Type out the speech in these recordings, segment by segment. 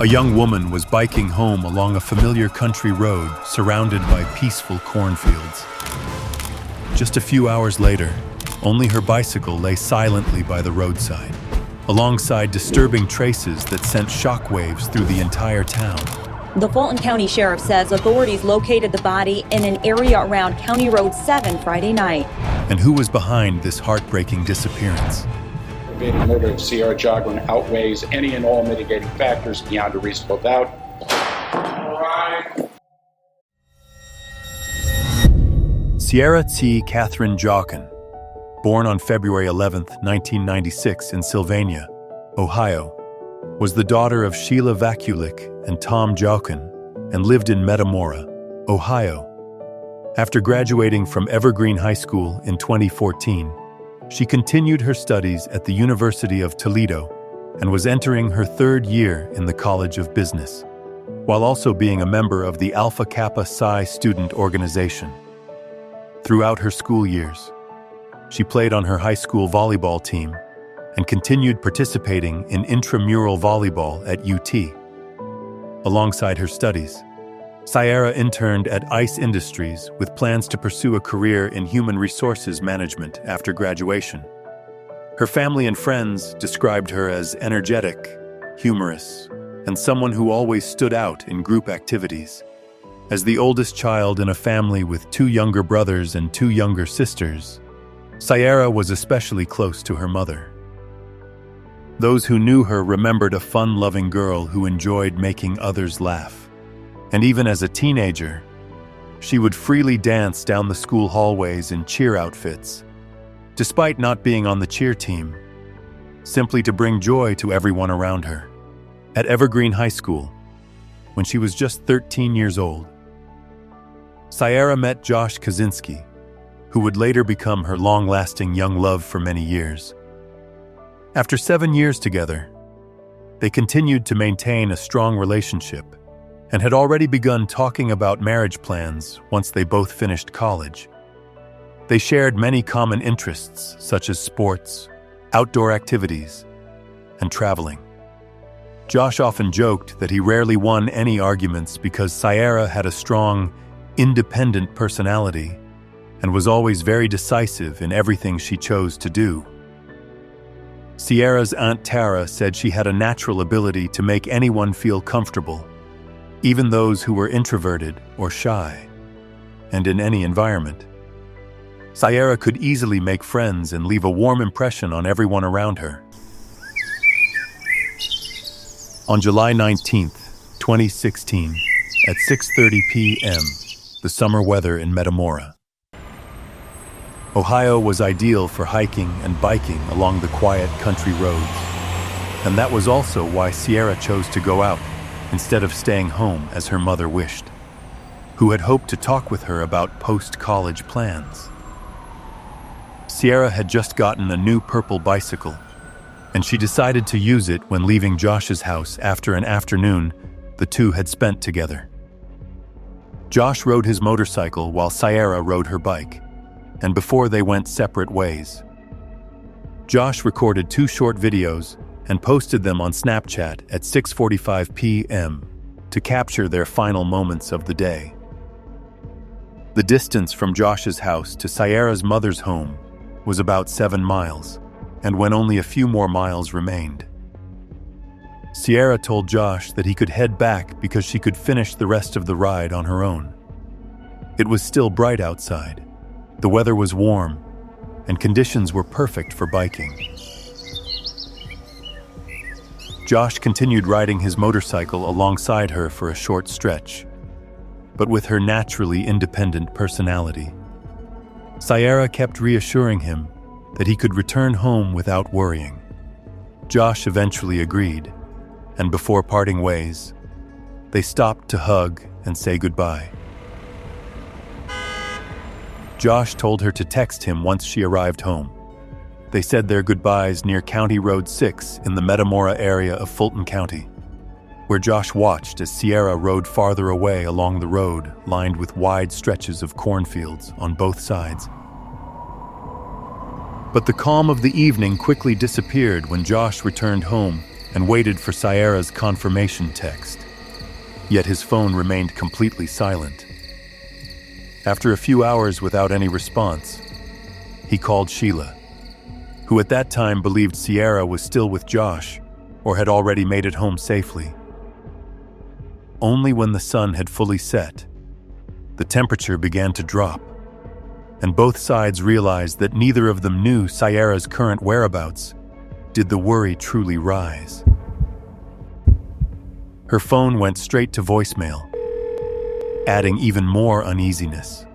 A young woman was biking home along a familiar country road surrounded by peaceful cornfields. Just a few hours later, only her bicycle lay silently by the roadside, alongside disturbing traces that sent shockwaves through the entire town. The Fulton County Sheriff says authorities located the body in an area around County Road 7 Friday night. And who was behind this heartbreaking disappearance? The murder of Sierah Joughin outweighs any and all mitigating factors beyond a reasonable doubt. Sierah T. Catherine Joughin, born on February 11, 1996 in Sylvania, Ohio, was the daughter of Sheila Vakulik and Tom Joughin and lived in Metamora, Ohio. After graduating from Evergreen High School in 2014, she continued her studies at the University of Toledo and was entering her third year in the College of Business, while also being a member of the Alpha Kappa Psi student organization. Throughout her school years, she played on her high school volleyball team and continued participating in intramural volleyball at UT. Alongside her studies, Sierah interned at ICE Industries with plans to pursue a career in human resources management after graduation. Her family and friends described her as energetic, humorous, and someone who always stood out in group activities. As the oldest child in a family with 2 younger brothers and 2 younger sisters, Sierah was especially close to her mother. Those who knew her remembered a fun-loving girl who enjoyed making others laugh. And even as a teenager, she would freely dance down the school hallways in cheer outfits, despite not being on the cheer team, simply to bring joy to everyone around her. At Evergreen High School, when she was just 13 years old, Sierah met Josh Kaczynski, who would later become her long-lasting young love for many years. After 7 years together, they continued to maintain a strong relationship and had already begun talking about marriage plans once they both finished college. They shared many common interests such as sports, outdoor activities, and traveling. Josh often joked that he rarely won any arguments because Sierah had a strong, independent personality and was always very decisive in everything she chose to do. Sierrah's Aunt Tara said she had a natural ability to make anyone feel comfortable, even those who were introverted or shy, and in any environment. Sierah could easily make friends and leave a warm impression on everyone around her. On July 19, 2016, at 6:30 p.m., the summer weather in Metamora, Ohio was ideal for hiking and biking along the quiet country roads, and that was also why Sierah chose to go out instead of staying home as her mother wished, who had hoped to talk with her about post-college plans. Sierah had just gotten a new purple bicycle, and she decided to use it when leaving Josh's house after an afternoon the two had spent together. Josh rode his motorcycle while Sierah rode her bike, and before they went separate ways. Josh recorded 2 short videos and posted them on Snapchat at 6:45 p.m. to capture their final moments of the day. The distance from Josh's house to Sierrah's mother's home was about 7 miles, and when only a few more miles remained, Sierah told Josh that he could head back because she could finish the rest of the ride on her own. It was still bright outside, the weather was warm, and conditions were perfect for biking. Josh continued riding his motorcycle alongside her for a short stretch, but with her naturally independent personality, Sierah kept reassuring him that he could return home without worrying. Josh eventually agreed, and before parting ways, they stopped to hug and say goodbye. Josh told her to text him once she arrived home. They said their goodbyes near County Road 6 in the Metamora area of Fulton County, where Josh watched as Sierah rode farther away along the road lined with wide stretches of cornfields on both sides. But the calm of the evening quickly disappeared when Josh returned home and waited for Sierah's confirmation text. Yet his phone remained completely silent. After a few hours without any response, he called Sheila, who at that time believed Sierah was still with Josh or had already made it home safely. Only when the sun had fully set, the temperature began to drop, and both sides realized that neither of them knew Sierah's current whereabouts, did the worry truly rise. Her phone went straight to voicemail, adding even more uneasiness.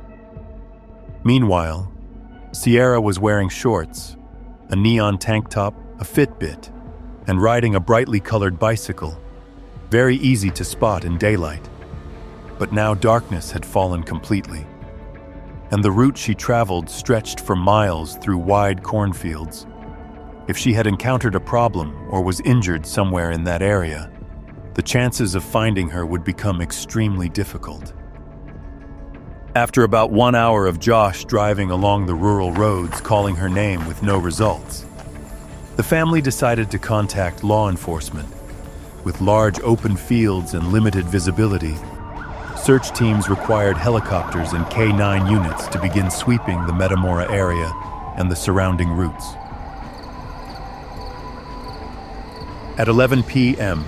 Meanwhile, Sierah was wearing shorts, a neon tank top, a Fitbit, and riding a brightly colored bicycle, very easy to spot in daylight. But now darkness had fallen completely, and the route she traveled stretched for miles through wide cornfields. If she had encountered a problem or was injured somewhere in that area, the chances of finding her would become extremely difficult. After about 1 hour of Josh driving along the rural roads calling her name with no results, the family decided to contact law enforcement. With large open fields and limited visibility, search teams required helicopters and K-9 units to begin sweeping the Metamora area and the surrounding routes. At 11 p.m.,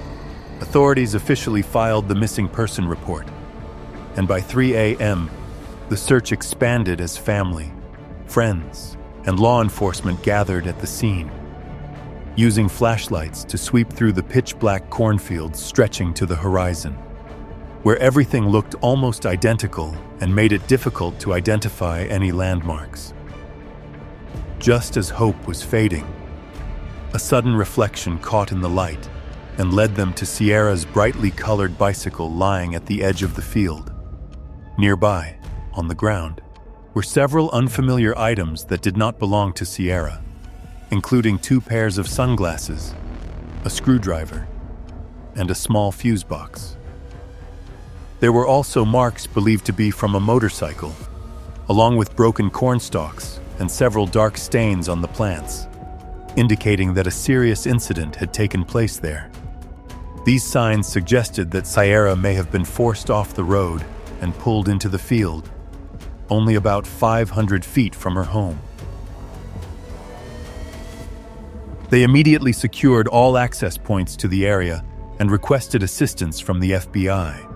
authorities officially filed the missing person report, and by 3 a.m., the search expanded as family, friends, and law enforcement gathered at the scene, using flashlights to sweep through the pitch-black cornfields stretching to the horizon, where everything looked almost identical and made it difficult to identify any landmarks. Just as hope was fading, a sudden reflection caught in the light and led them to Sierah's brightly colored bicycle lying at the edge of the field. Nearby, on the ground, were several unfamiliar items that did not belong to Sierah, including 2 pairs of sunglasses, a screwdriver, and a small fuse box. There were also marks believed to be from a motorcycle, along with broken corn stalks and several dark stains on the plants, indicating that a serious incident had taken place there. These signs suggested that Sierah may have been forced off the road and pulled into the field, only about 500 feet from her home. They immediately secured all access points to the area and requested assistance from the FBI.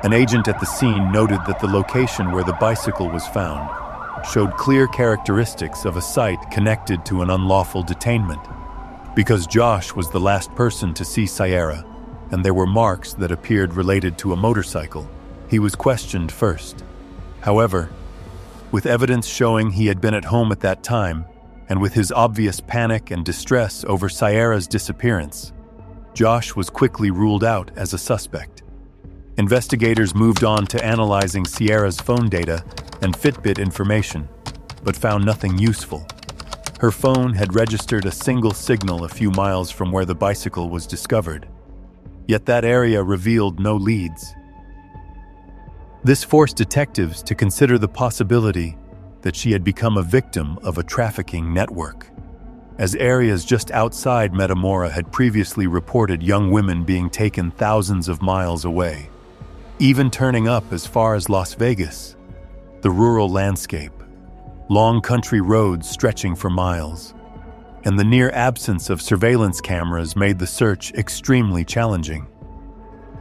An agent at the scene noted that the location where the bicycle was found showed clear characteristics of a site connected to an unlawful detainment. Because Josh was the last person to see Sierah, and there were marks that appeared related to a motorcycle, he was questioned first. However, with evidence showing he had been at home at that time, and with his obvious panic and distress over Sierah's disappearance, Josh was quickly ruled out as a suspect. Investigators moved on to analyzing Sierah's phone data and Fitbit information, but found nothing useful. Her phone had registered a single signal a few miles from where the bicycle was discovered, yet that area revealed no leads. This forced detectives to consider the possibility that she had become a victim of a trafficking network, as areas just outside Metamora had previously reported young women being taken thousands of miles away, even turning up as far as Las Vegas. The rural landscape, long country roads stretching for miles, and the near absence of surveillance cameras made the search extremely challenging.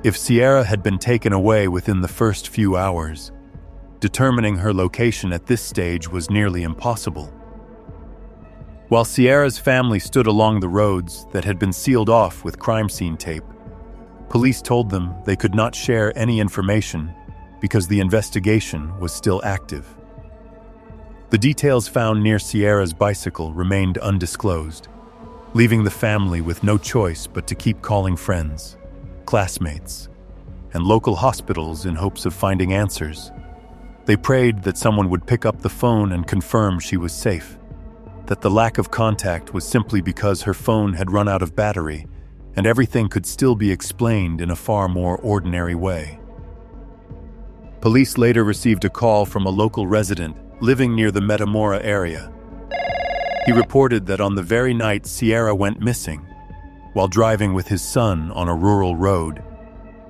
If Sierah had been taken away within the first few hours, determining her location at this stage was nearly impossible. While Sierah's family stood along the roads that had been sealed off with crime scene tape, police told them they could not share any information because the investigation was still active. The details found near Sierah's bicycle remained undisclosed, leaving the family with no choice but to keep calling friends, classmates, and local hospitals in hopes of finding answers. They prayed that someone would pick up the phone and confirm she was safe, that the lack of contact was simply because her phone had run out of battery, and everything could still be explained in a far more ordinary way. Police later received a call from a local resident living near the Metamora area. He reported that on the very night Sierah went missing, while driving with his son on a rural road.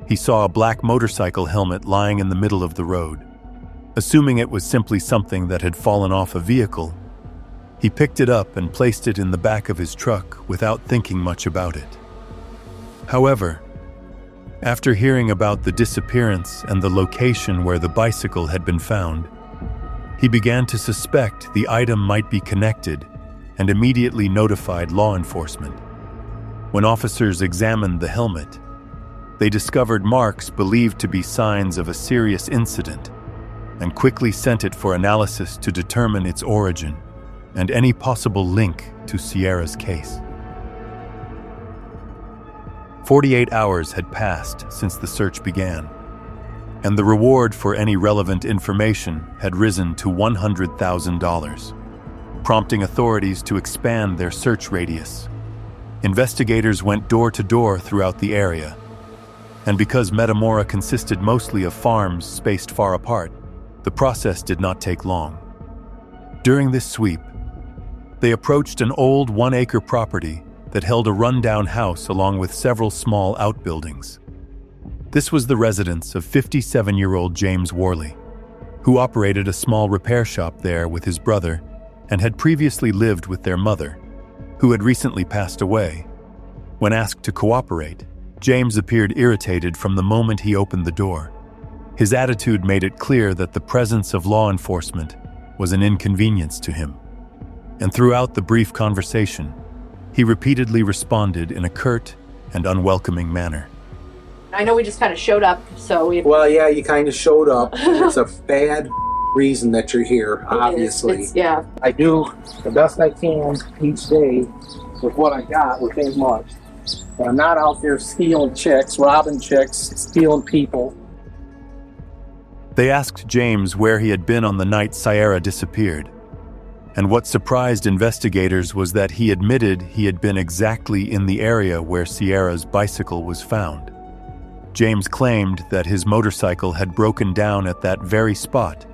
He saw a black motorcycle helmet lying in the middle of the road. Assuming it was simply something that had fallen off a vehicle, he picked it up and placed it in the back of his truck without thinking much about it. However, after hearing about the disappearance and the location where the bicycle had been found, he began to suspect the item might be connected and immediately notified law enforcement. When officers examined the helmet, they discovered marks believed to be signs of a serious incident and quickly sent it for analysis to determine its origin and any possible link to Sierah's case. 48 hours had passed since the search began, and the reward for any relevant information had risen to $100,000, prompting authorities to expand their search radius. Investigators went door to door throughout the area, and because Metamora consisted mostly of farms spaced far apart, the process did not take long. During this sweep, they approached an old 1-acre property that held a rundown house along with several small outbuildings. This was the residence of 57-year-old James Worley, who operated a small repair shop there with his brother and had previously lived with their mother, who had recently passed away. When asked to cooperate, James appeared irritated from the moment he opened the door. His attitude made it clear that the presence of law enforcement was an inconvenience to him. And throughout the brief conversation, he repeatedly responded in a curt and unwelcoming manner. I know we just kind of showed up, so we... Well, yeah, you kind of showed up. It's a bad reason that you're here, obviously. Yeah. I do the best I can each day with what I got within months. But I'm not out there stealing chicks, robbing chicks, stealing people. They asked James where he had been on the night Sierah disappeared. And what surprised investigators was that he admitted he had been exactly in the area where Sierah's bicycle was found. James claimed that his motorcycle had broken down at that very spot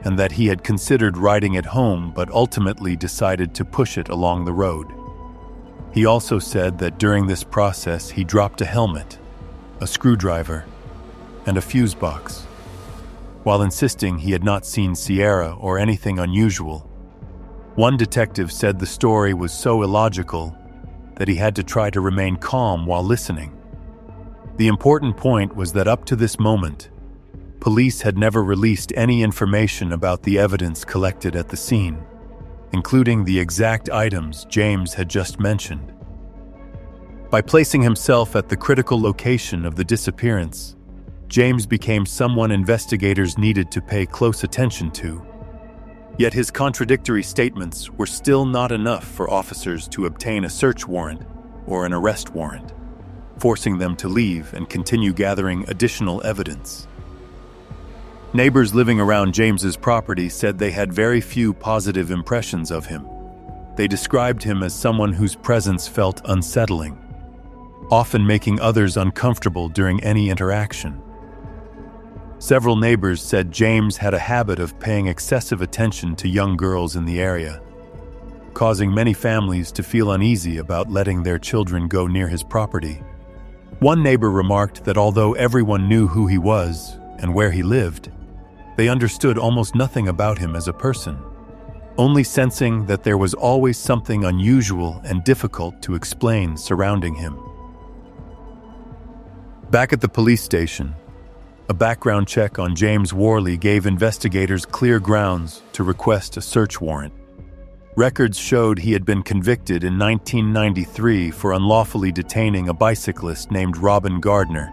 and that he had considered riding it home but ultimately decided to push it along the road. He also said that during this process he dropped a helmet, a screwdriver, and a fuse box. While insisting he had not seen Sierah or anything unusual, one detective said the story was so illogical that he had to try to remain calm while listening. The important point was that up to this moment, police had never released any information about the evidence collected at the scene, including the exact items James had just mentioned. By placing himself at the critical location of the disappearance, James became someone investigators needed to pay close attention to. Yet his contradictory statements were still not enough for officers to obtain a search warrant or an arrest warrant, forcing them to leave and continue gathering additional evidence. Neighbors living around James's property said they had very few positive impressions of him. They described him as someone whose presence felt unsettling, often making others uncomfortable during any interaction. Several neighbors said James had a habit of paying excessive attention to young girls in the area, causing many families to feel uneasy about letting their children go near his property. One neighbor remarked that although everyone knew who he was and where he lived, they understood almost nothing about him as a person, only sensing that there was always something unusual and difficult to explain surrounding him. Back at the police station, a background check on James Worley gave investigators clear grounds to request a search warrant. Records showed he had been convicted in 1993 for unlawfully detaining a bicyclist named Robin Gardner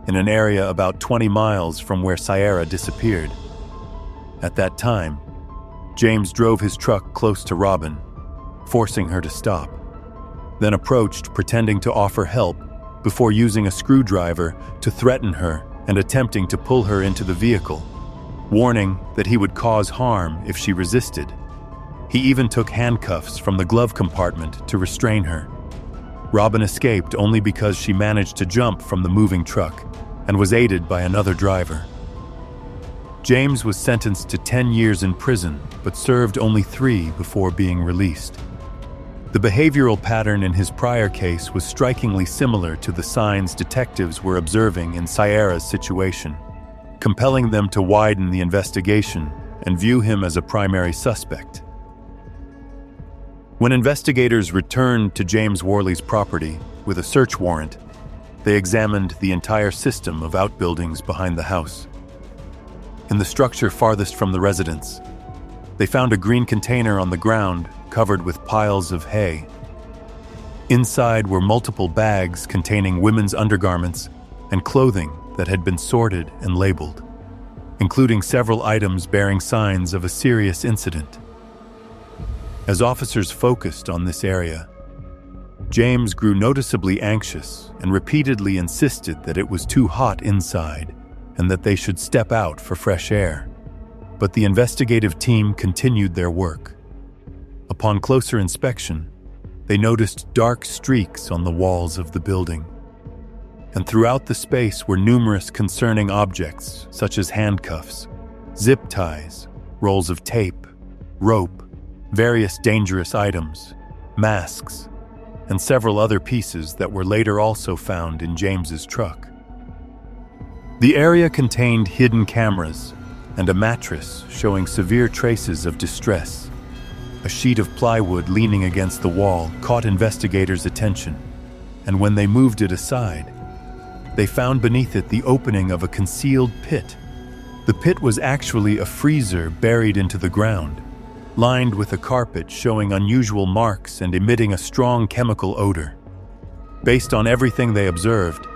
in an area about 20 miles from where Sierah disappeared. At that time, James drove his truck close to Robin, forcing her to stop, then approached pretending to offer help before using a screwdriver to threaten her and attempting to pull her into the vehicle, warning that he would cause harm if she resisted. He even took handcuffs from the glove compartment to restrain her. Robin escaped only because she managed to jump from the moving truck and was aided by another driver. James was sentenced to 10 years in prison, but served only 3 before being released. The behavioral pattern in his prior case was strikingly similar to the signs detectives were observing in Sierah's situation, compelling them to widen the investigation and view him as a primary suspect. When investigators returned to James Worley's property with a search warrant, they examined the entire system of outbuildings behind the house. In the structure farthest from the residence, they found a green container on the ground covered with piles of hay. Inside were multiple bags containing women's undergarments and clothing that had been sorted and labeled, including several items bearing signs of a serious incident. As officers focused on this area, James grew noticeably anxious and repeatedly insisted that it was too hot inside and that they should step out for fresh air. But the investigative team continued their work. Upon closer inspection, they noticed dark streaks on the walls of the building. And throughout the space were numerous concerning objects, such as handcuffs, zip ties, rolls of tape, rope, various dangerous items, masks, and several other pieces that were later also found in James's truck. The area contained hidden cameras and a mattress showing severe traces of distress. A sheet of plywood leaning against the wall caught investigators' attention, and when they moved it aside, they found beneath it the opening of a concealed pit. The pit was actually a freezer buried into the ground, lined with a carpet showing unusual marks and emitting a strong chemical odor. Based on everything they observed,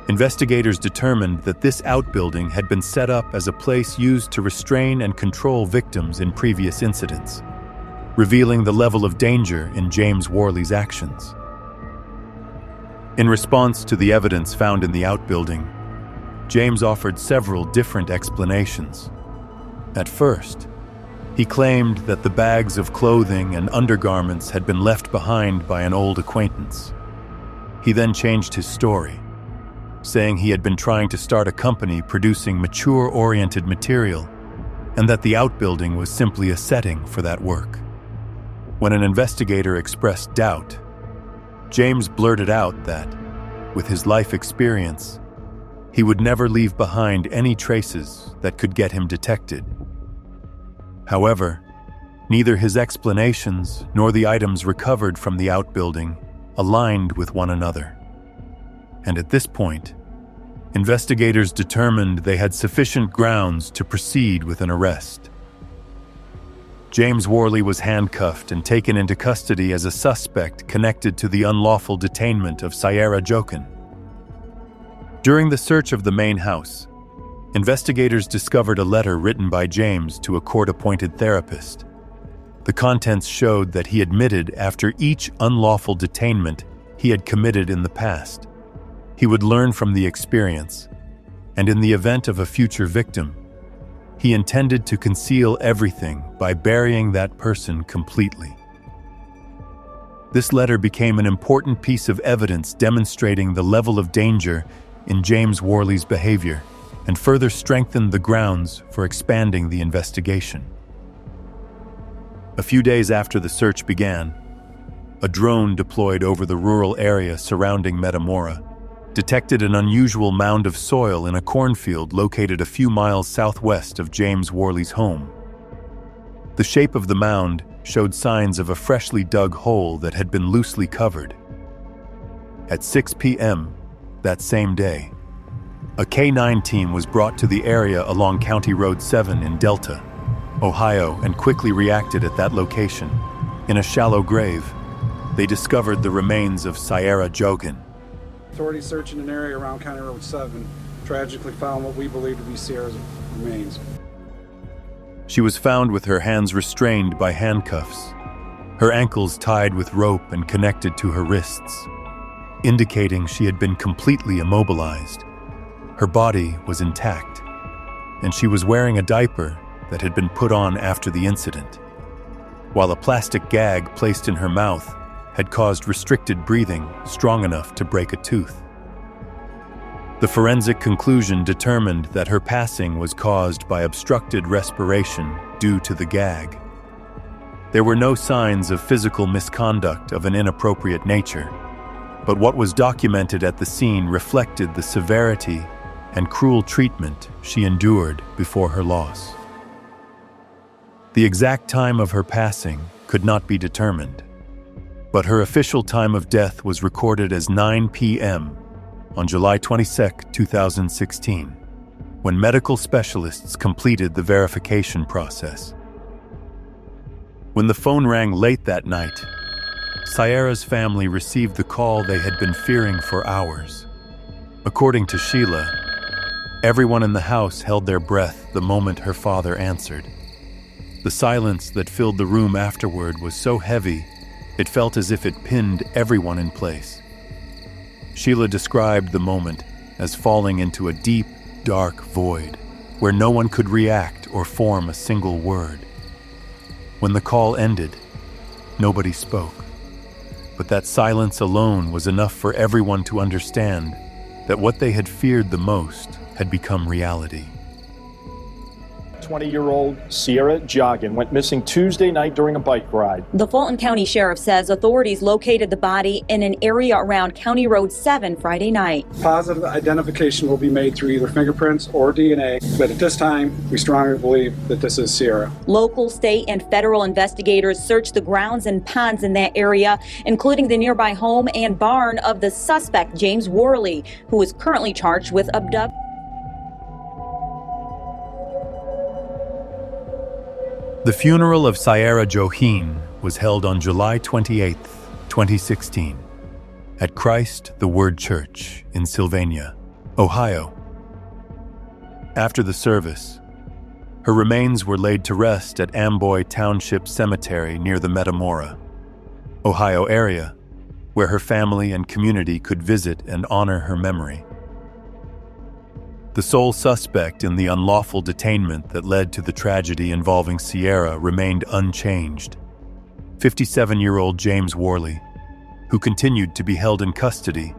investigators determined that this outbuilding had been set up as a place used to restrain and control victims in previous incidents, revealing the level of danger in James Worley's actions. In response to the evidence found in the outbuilding, James offered several different explanations. At first, he claimed that the bags of clothing and undergarments had been left behind by an old acquaintance. He then changed his story, saying he had been trying to start a company producing mature-oriented material, and that the outbuilding was simply a setting for that work. When an investigator expressed doubt, James blurted out that, with his life experience, he would never leave behind any traces that could get him detected. However, neither his explanations nor the items recovered from the outbuilding aligned with one another. And at this point, investigators determined they had sufficient grounds to proceed with an arrest. James Worley was handcuffed and taken into custody as a suspect connected to the unlawful detainment of Sierah Joughin. During the search of the main house, investigators discovered a letter written by James to a court-appointed therapist. The contents showed that he admitted after each unlawful detainment he had committed in the past, he would learn from the experience, and in the event of a future victim, he intended to conceal everything by burying that person completely. This letter became an important piece of evidence demonstrating the level of danger in James Worley's behavior and further strengthened the grounds for expanding the investigation. A few days after the search began, a drone deployed over the rural area surrounding Metamora detected an unusual mound of soil in a cornfield located a few miles southwest of James Worley's home. The shape of the mound showed signs of a freshly dug hole that had been loosely covered. At 6 p.m. that same day, a K-9 team was brought to the area along County Road 7 in Delta, Ohio, and quickly reacted at that location. In a shallow grave, they discovered the remains of Sierah Joughin. Authorities searching an area around County Road 7 tragically found what we believe to be Sierra's remains. She was found with her hands restrained by handcuffs, her ankles tied with rope and connected to her wrists, indicating she had been completely immobilized. Her body was intact, and she was wearing a diaper that had been put on after the incident, while a plastic gag placed in her mouth had caused restricted breathing strong enough to break a tooth. The forensic conclusion determined that her passing was caused by obstructed respiration due to the gag. There were no signs of physical misconduct of an inappropriate nature, but what was documented at the scene reflected the severity and cruel treatment she endured before her loss. The exact time of her passing could not be determined, but her official time of death was recorded as 9 p.m. on July 22, 2016, when medical specialists completed the verification process. When the phone rang late that night, Sierah's family received the call they had been fearing for hours. According to Sheila, everyone in the house held their breath the moment her father answered. The silence that filled the room afterward was so heavy, it felt as if it pinned everyone in place. Sheila described the moment as falling into a deep, dark void, where no one could react or form a single word. When the call ended, nobody spoke. But that silence alone was enough for everyone to understand that what they had feared the most had become reality. 20-year-old Sierah Joughin went missing Tuesday night during a bike ride. The Fulton County Sheriff says authorities located the body in an area around County Road 7 Friday night. Positive identification will be made through either fingerprints or DNA, but at this time, we strongly believe that this is Sierah. Local, state, and federal investigators searched the grounds and ponds in that area, including the nearby home and barn of the suspect, James Worley, who is currently charged with abduction. The funeral of Sierah Joughin was held on July 28, 2016, at Christ the Word Church in Sylvania, Ohio. After the service, her remains were laid to rest at Amboy Township Cemetery near the Metamora, Ohio area, where her family and community could visit and honor her memory. The sole suspect in the unlawful detainment that led to the tragedy involving Sierah remained unchanged. 57-year-old James Worley, who continued to be held in custody.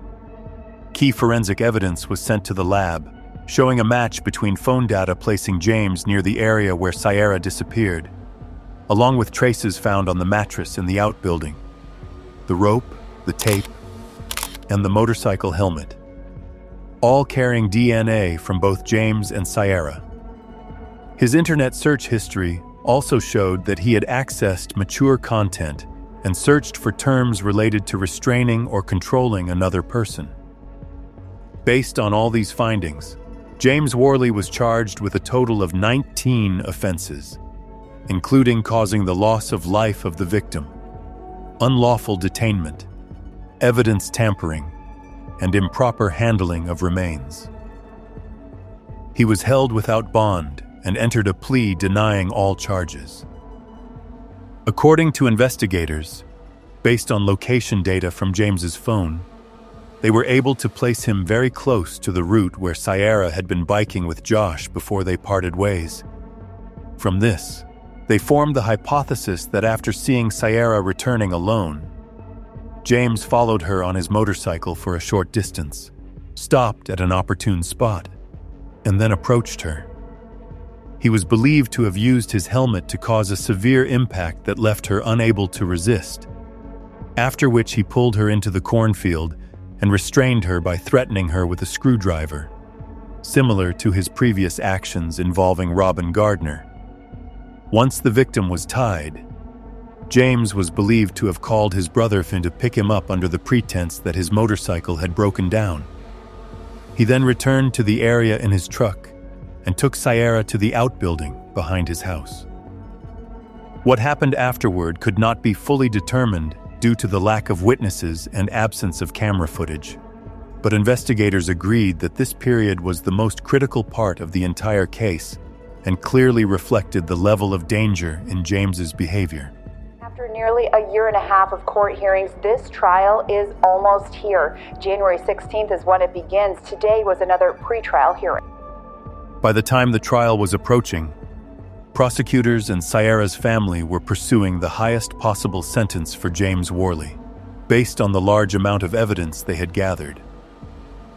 Key forensic evidence was sent to the lab, showing a match between phone data placing James near the area where Sierah disappeared, along with traces found on the mattress in the outbuilding, the rope, the tape, and the motorcycle helmet, all carrying DNA from both James and Sierah. His internet search history also showed that he had accessed mature content and searched for terms related to restraining or controlling another person. Based on all these findings, James Worley was charged with a total of 19 offenses, including causing the loss of life of the victim, unlawful detainment, evidence tampering, and improper handling of remains. He was held without bond and entered a plea denying all charges. According to investigators, based on location data from James's phone, they were able to place him very close to the route where Sierah had been biking with Josh before they parted ways. From this, they formed the hypothesis that after seeing Sierah returning alone, James followed her on his motorcycle for a short distance, stopped at an opportune spot, and then approached her. He was believed to have used his helmet to cause a severe impact that left her unable to resist, after which he pulled her into the cornfield and restrained her by threatening her with a screwdriver, similar to his previous actions involving Robin Gardner. Once the victim was tied, James was believed to have called his brother Finn to pick him up under the pretense that his motorcycle had broken down. He then returned to the area in his truck and took Sierah to the outbuilding behind his house. What happened afterward could not be fully determined due to the lack of witnesses and absence of camera footage, but investigators agreed that this period was the most critical part of the entire case and clearly reflected the level of danger in James's behavior. After nearly a year and a half of court hearings, this trial is almost here. January 16th is when it begins. Today was another pretrial hearing. By the time the trial was approaching, prosecutors and Sierah's family were pursuing the highest possible sentence for James Worley, based on the large amount of evidence they had gathered.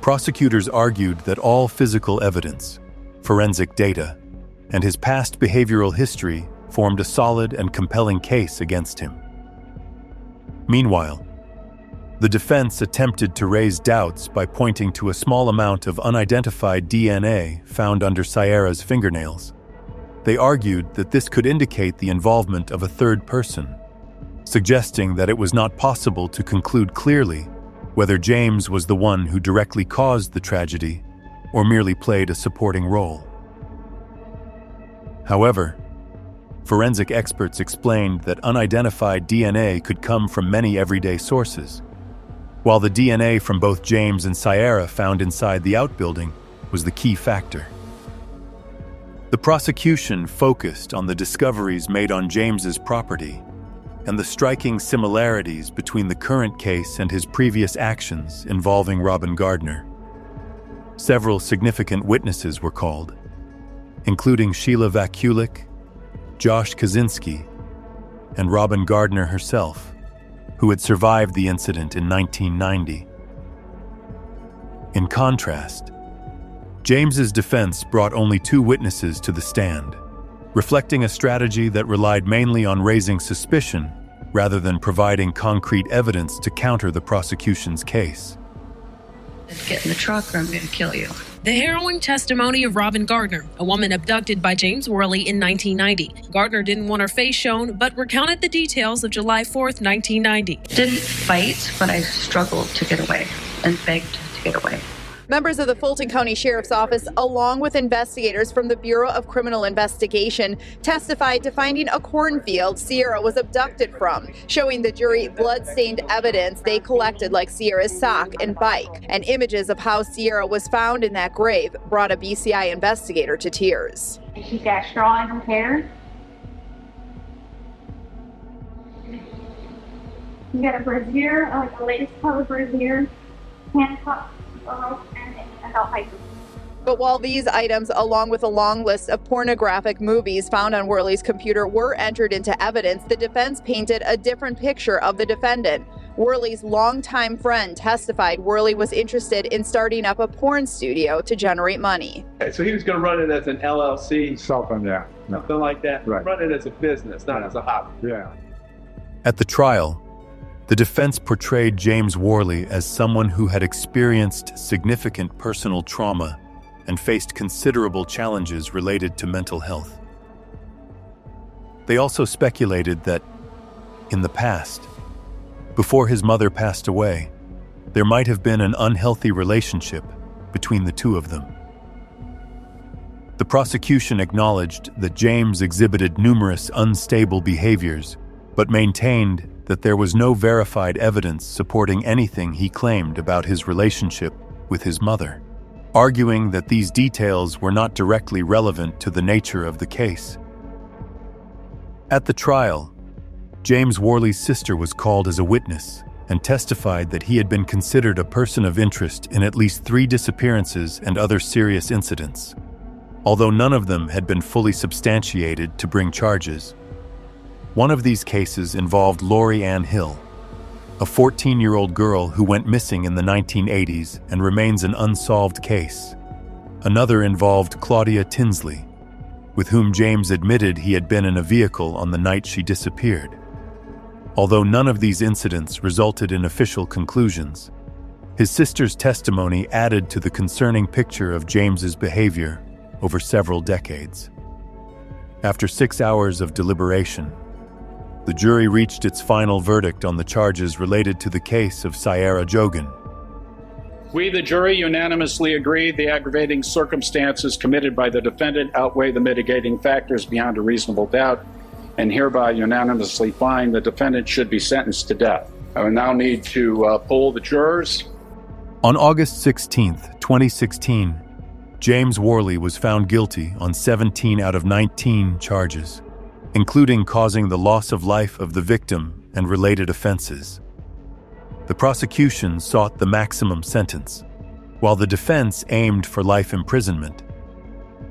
Prosecutors argued that all physical evidence, forensic data, and his past behavioral history formed a solid and compelling case against him. Meanwhile, the defense attempted to raise doubts by pointing to a small amount of unidentified DNA found under Sierah's fingernails. They argued that this could indicate the involvement of a third person, suggesting that it was not possible to conclude clearly whether James was the one who directly caused the tragedy or merely played a supporting role. However, forensic experts explained that unidentified DNA could come from many everyday sources, while the DNA from both James and Sierah found inside the outbuilding was the key factor. The prosecution focused on the discoveries made on James's property and the striking similarities between the current case and his previous actions involving Robin Gardner. Several significant witnesses were called, including Sheila Vakulik, Josh Kaczynski, and Robin Gardner herself, who had survived the incident in 1990. In contrast, James's defense brought only 2 witnesses to the stand, reflecting a strategy that relied mainly on raising suspicion rather than providing concrete evidence to counter the prosecution's case. Get in the truck or I'm going to kill you. The harrowing testimony of Robin Gardner, a woman abducted by James Worley in 1990. Gardner didn't want her face shown, but recounted the details of July 4th, 1990. Didn't fight, but I struggled to get away and begged to get away. Members of the Fulton County Sheriff's Office, along with investigators from the Bureau of Criminal Investigation, testified to finding a cornfield Sierah was abducted from, showing the jury blood-stained evidence they collected like Sierah's sock and bike, and images of how Sierah was found in that grave brought a BCI investigator to tears. She's got straw in her hair. You got a brassiere, like a lace color brassiere, handcuffs, and adult hiking. But while these items, along with a long list of pornographic movies found on Worley's computer, were entered into evidence, the defense painted a different picture of the defendant. Worley's longtime friend testified Worley was interested in starting up a porn studio to generate money. Okay, so he was going to run it as an LLC? Something, yeah. Something like that? Right. Run it as a business, not as a hobby. Yeah. At the trial, the defense portrayed James Worley as someone who had experienced significant personal trauma and faced considerable challenges related to mental health. They also speculated that, in the past, before his mother passed away, there might have been an unhealthy relationship between the two of them. The prosecution acknowledged that James exhibited numerous unstable behaviors, but maintained that there was no verified evidence supporting anything he claimed about his relationship with his mother, arguing that these details were not directly relevant to the nature of the case. At the trial, James Worley's sister was called as a witness and testified that he had been considered a person of interest in at least 3 disappearances and other serious incidents, although none of them had been fully substantiated to bring charges. One of these cases involved Lori Ann Hill, a 14-year-old girl who went missing in the 1980s and remains an unsolved case. Another involved Claudia Tinsley, with whom James admitted he had been in a vehicle on the night she disappeared. Although none of these incidents resulted in official conclusions, his sister's testimony added to the concerning picture of James's behavior over several decades. After 6 hours of deliberation, the jury reached its final verdict on the charges related to the case of Sierah Joughin. We, the jury, unanimously agreed the aggravating circumstances committed by the defendant outweigh the mitigating factors beyond a reasonable doubt, and hereby unanimously find the defendant should be sentenced to death. I will now need to poll the jurors. On August 16, 2016, James Worley was found guilty on 17 out of 19 charges, including causing the loss of life of the victim and related offenses. The prosecution sought the maximum sentence, while the defense aimed for life imprisonment.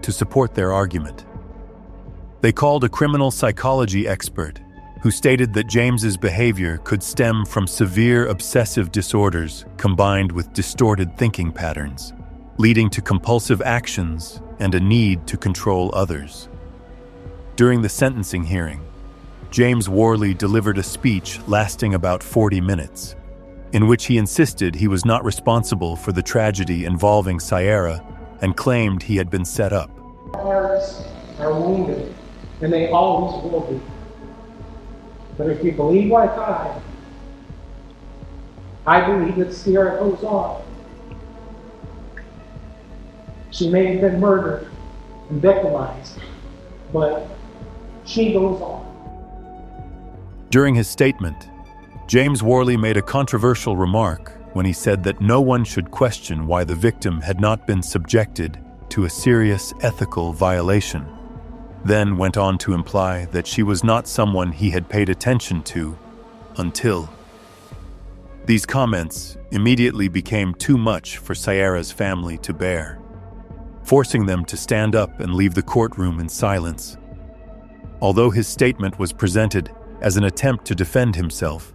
To support their argument, they called a criminal psychology expert who stated that James's behavior could stem from severe obsessive disorders combined with distorted thinking patterns, leading to compulsive actions and a need to control others. During the sentencing hearing, James Worley delivered a speech lasting about 40 minutes, in which he insisted he was not responsible for the tragedy involving Sierah and claimed he had been set up. Hearts are wounded, and they always will be. But if you believe like I believe that Sierah goes on. She may have been murdered and victimized, but she goes on. During his statement, James Worley made a controversial remark when he said that no one should question why the victim had not been subjected to a serious ethical violation, then went on to imply that she was not someone he had paid attention to until. These comments immediately became too much for Sierah's family to bear, forcing them to stand up and leave the courtroom in silence. Although his statement was presented as an attempt to defend himself,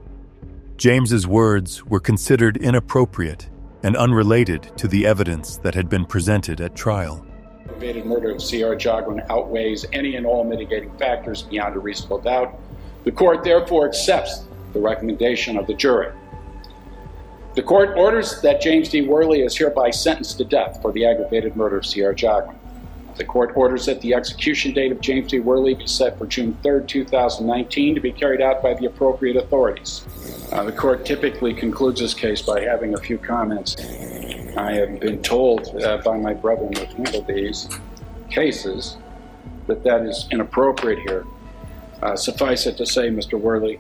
James's words were considered inappropriate and unrelated to the evidence that had been presented at trial. The aggravated murder of Sierah Joughin outweighs any and all mitigating factors beyond a reasonable doubt. The court therefore accepts the recommendation of the jury. The court orders that James D. Worley is hereby sentenced to death for the aggravated murder of Sierah Joughin. The court orders that the execution date of James D. Worley be set for June 3, 2019, to be carried out by the appropriate authorities. The court typically concludes this case by having a few comments. I have been told by my brethren who handle these cases that is inappropriate here. Suffice it to say, Mr. Worley,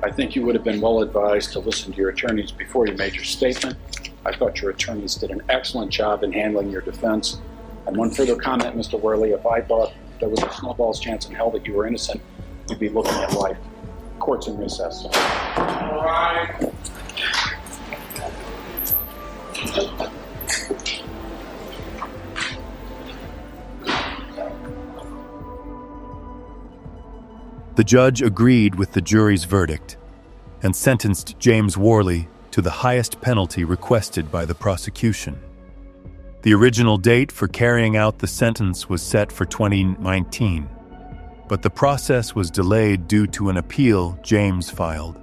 I think you would have been well advised to listen to your attorneys before you made your statement. I thought your attorneys did an excellent job in handling your defense. And one further comment, Mr. Worley, if I thought there was a snowball's chance in hell that you were innocent, you'd be looking at life. Court's in recess. All right. The judge agreed with the jury's verdict and sentenced James Worley to the highest penalty requested by the prosecution. The original date for carrying out the sentence was set for 2019, but the process was delayed due to an appeal James filed.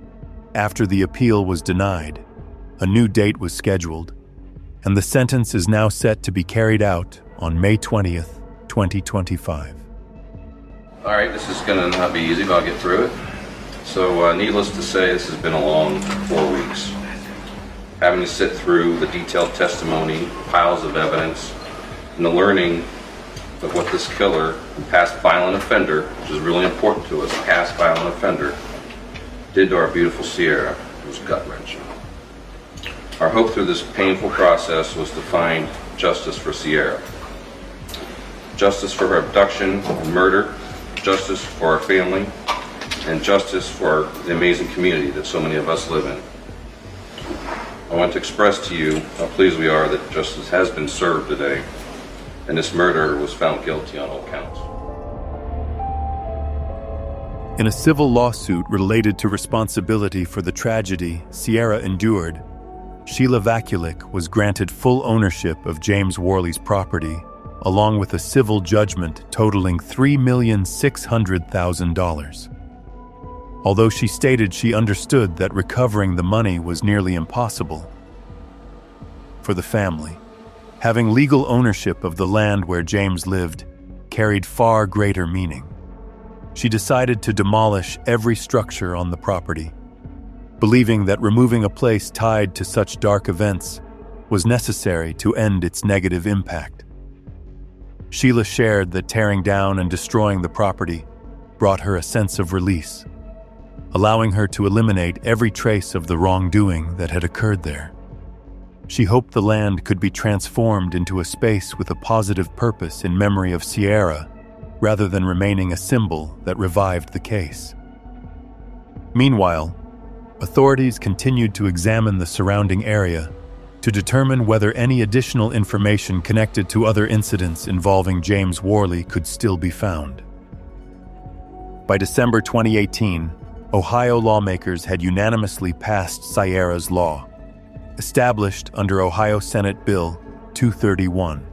After the appeal was denied, a new date was scheduled, and the sentence is now set to be carried out on May 20th, 2025. All right, this is going to not be easy, but I'll get through it. So needless to say, this has been a long 4 weeks. Having to sit through the detailed testimony, piles of evidence, and the learning of what this killer, past violent offender, which is really important to us, past violent offender, did to our beautiful Sierra, was gut-wrenching. Our hope through this painful process was to find justice for Sierra. Justice for her abduction and murder, justice for our family, and justice for the amazing community that so many of us live in. I want to express to you how pleased we are that justice has been served today, and this murderer was found guilty on all counts. In a civil lawsuit related to responsibility for the tragedy Sierra endured, Sheila Vakulik was granted full ownership of James Worley's property, along with a civil judgment totaling $3,600,000. Although she stated she understood that recovering the money was nearly impossible. For the family, having legal ownership of the land where James lived carried far greater meaning. She decided to demolish every structure on the property, believing that removing a place tied to such dark events was necessary to end its negative impact. Sheila shared that tearing down and destroying the property brought her a sense of release, allowing her to eliminate every trace of the wrongdoing that had occurred there. She hoped the land could be transformed into a space with a positive purpose in memory of Sierra, rather than remaining a symbol that revived the case. Meanwhile, authorities continued to examine the surrounding area to determine whether any additional information connected to other incidents involving James Worley could still be found. By December 2018, Ohio lawmakers had unanimously passed Sierra's Law, established under Ohio Senate Bill 231.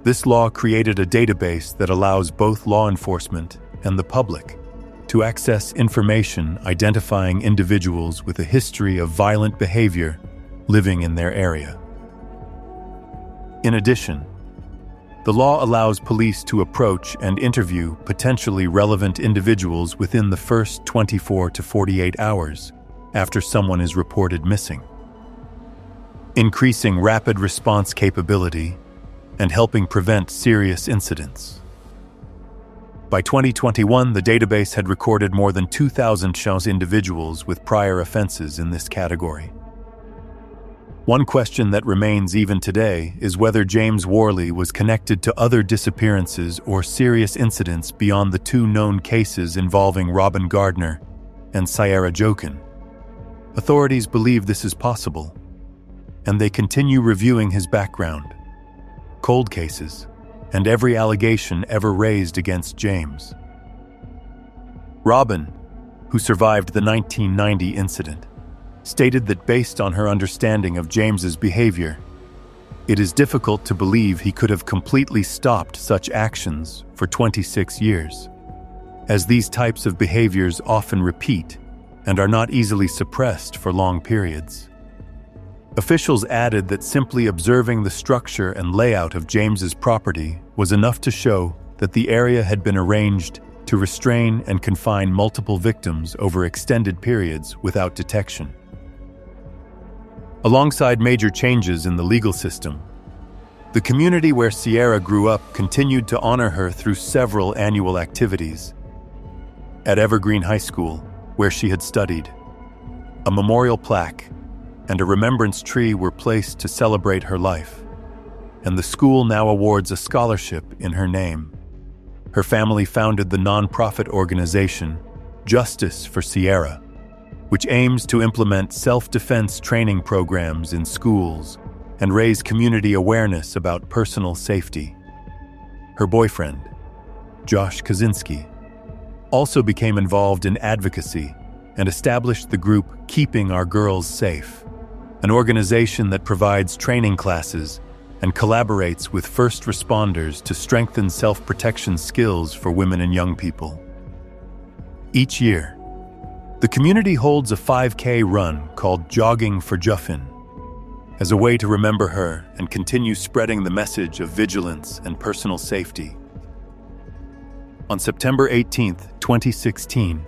This law created a database that allows both law enforcement and the public to access information identifying individuals with a history of violent behavior living in their area. In addition, the law allows police to approach and interview potentially relevant individuals within the first 24 to 48 hours after someone is reported missing, increasing rapid response capability and helping prevent serious incidents. By 2021, the database had recorded more than 2,000 individuals with prior offenses in this category. One question that remains even today is whether James Worley was connected to other disappearances or serious incidents beyond the 2 known cases involving Robin Gardner and Sierah Joughin. Authorities believe this is possible, and they continue reviewing his background, cold cases, and every allegation ever raised against James. Robin, who survived the 1990 incident, stated that based on her understanding of James's behavior, it is difficult to believe he could have completely stopped such actions for 26 years, as these types of behaviors often repeat and are not easily suppressed for long periods. Officials added that simply observing the structure and layout of James's property was enough to show that the area had been arranged to restrain and confine multiple victims over extended periods without detection. Alongside major changes in the legal system, the community where Sierah grew up continued to honor her through several annual activities. At Evergreen High School, where she had studied, a memorial plaque and a remembrance tree were placed to celebrate her life, and the school now awards a scholarship in her name. Her family founded the nonprofit organization Justice for Sierah, which aims to implement self-defense training programs in schools and raise community awareness about personal safety. Her boyfriend, Josh Kaczynski, also became involved in advocacy and established the group Keeping Our Girls Safe, an organization that provides training classes and collaborates with first responders to strengthen self-protection skills for women and young people. Each year, the community holds a 5K run called Jogging for Joughin as a way to remember her and continue spreading the message of vigilance and personal safety. On September 18, 2016,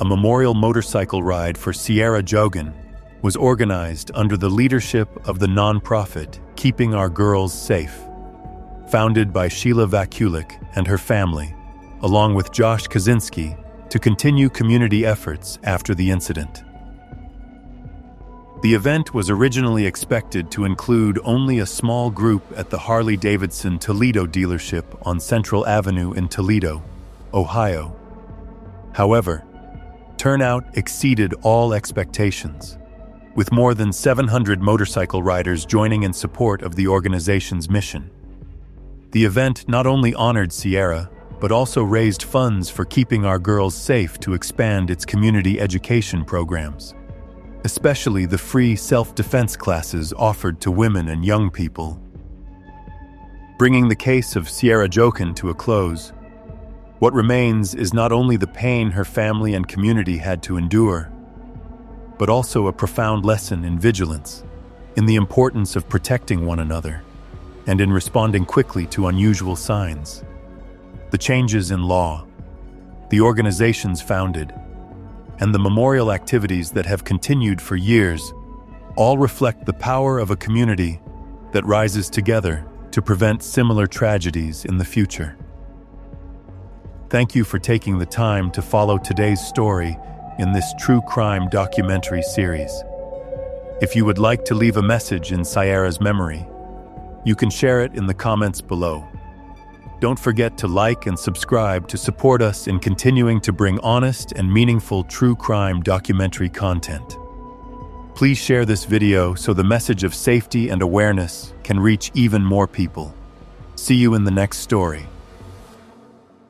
a memorial motorcycle ride for Sierah Joughin was organized under the leadership of the nonprofit Keeping Our Girls Safe, founded by Sierah Joughin and her family, along with Josh Kaczynski, to continue community efforts after the incident. The event was originally expected to include only a small group at the Harley-Davidson Toledo dealership on Central Avenue in Toledo, Ohio. However, turnout exceeded all expectations, with more than 700 motorcycle riders joining in support of the organization's mission. The event not only honored Sierah, but also raised funds for Keeping Our Girls Safe to expand its community education programs, especially the free self-defense classes offered to women and young people. Bringing the case of Sierah Joughin to a close, what remains is not only the pain her family and community had to endure, but also a profound lesson in vigilance, in the importance of protecting one another, and in responding quickly to unusual signs. The changes in law, the organizations founded, and the memorial activities that have continued for years all reflect the power of a community that rises together to prevent similar tragedies in the future. Thank you for taking the time to follow today's story in this true crime documentary series. If you would like to leave a message in Sierah's memory, you can share it in the comments below. Don't forget to like and subscribe to support us in continuing to bring honest and meaningful true crime documentary content. Please share this video so the message of safety and awareness can reach even more people. See you in the next story.